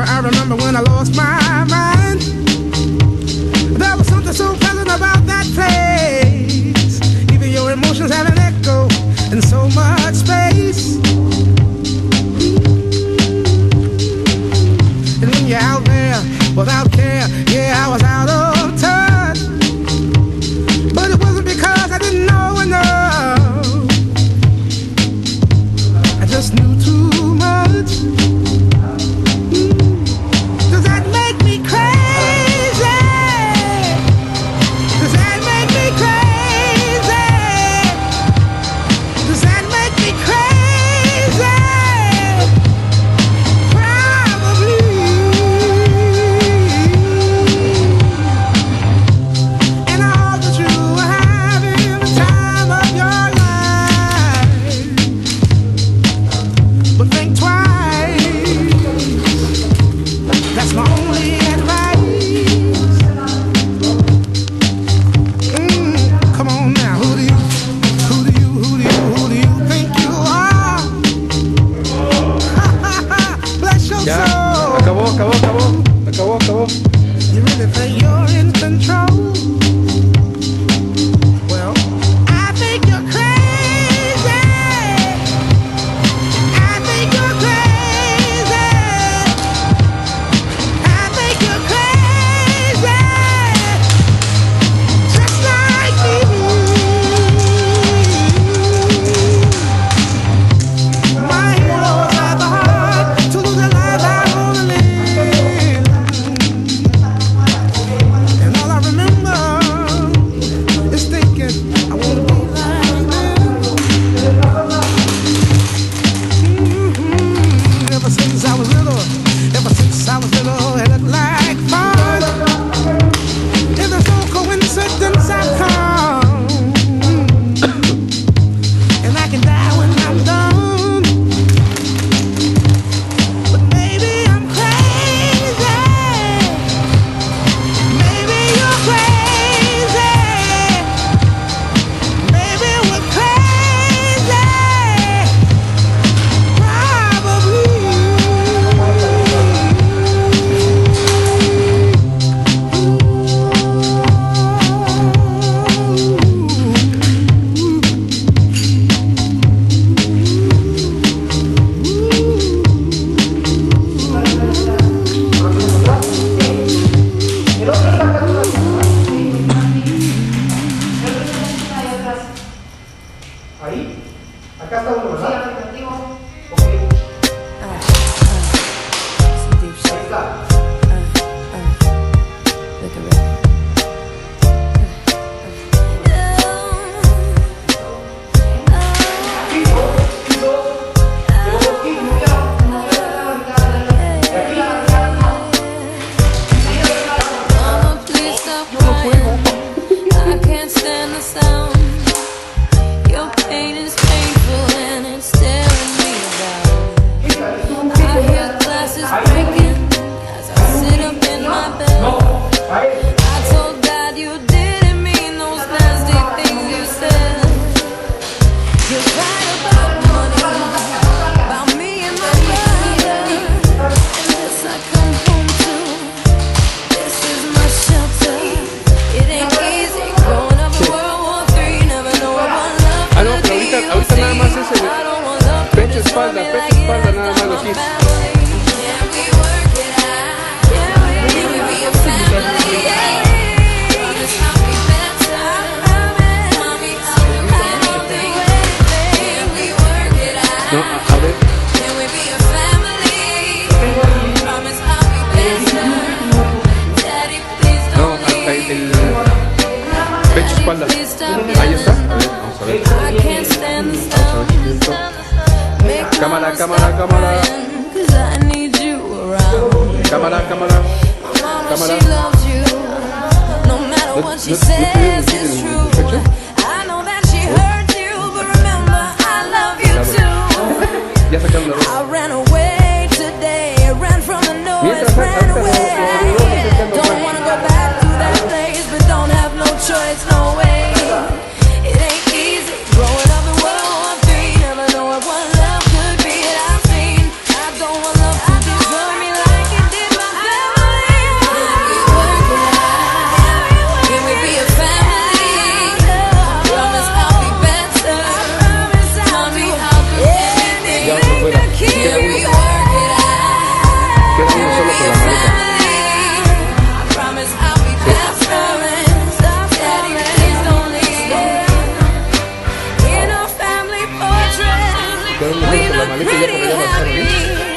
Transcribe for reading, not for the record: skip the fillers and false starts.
I remember when I lost my mind. There was something so pleasant about that place. Even your emotions have an echo in so much space. And when you're out there without care, yeah, I was out of touch. But it wasn't because I didn't know enough. I just knew too much. Does that make me crazy? Does that make me crazy? Does that make me crazy? Probably. And I hope that you are having the time of your life. But think twice. That's my only advice. Come on now, who do you think you are? Bless your Ya, soul. acabó. You really think you're in control? Well, I think you're crazy. I think you're crazy. I think you're crazy, just like me. My heroes have the heart to lose their lives out on the limb. And all I remember is thinking, I want to be like them. Ever since I was little, it looked like fun. If there's no coincidence, I've come. And I can die when I'm done. But maybe I'm crazy. Maybe you're crazy. Maybe we're crazy. Probably. Ahí, acá está uno, ¿verdad? Sí, ok. Ahí está. I can't stand the sound. Your pain is painful and it's tearing me down. I hear glasses breaking as I sit up in my bed. I told God you didn't mean those nasty things you said. You're right about money, about me and my brother. And this I come home to. This is my shelter. It ain't easy growing up in World War III. Never know what love Ah, no, pero ahorita nada más ese pecho, espalda, nada más los pies. No, a ver. No, hasta el pecho, espalda. Ahí está. A ver, vamos a ver. Cámara. Cámara. No matter what she says, it's true. I know that she hurt you, but remember, I love you too. Ya sacaron la ropa. I ran away today, ran from the noise, ran away. Don't wanna go back to that place, but don't have no choice, no way. It ain't easy growing up in World War III, never know what quedaron metidos en la maleta y ya por allá avanzaron, ¿eh?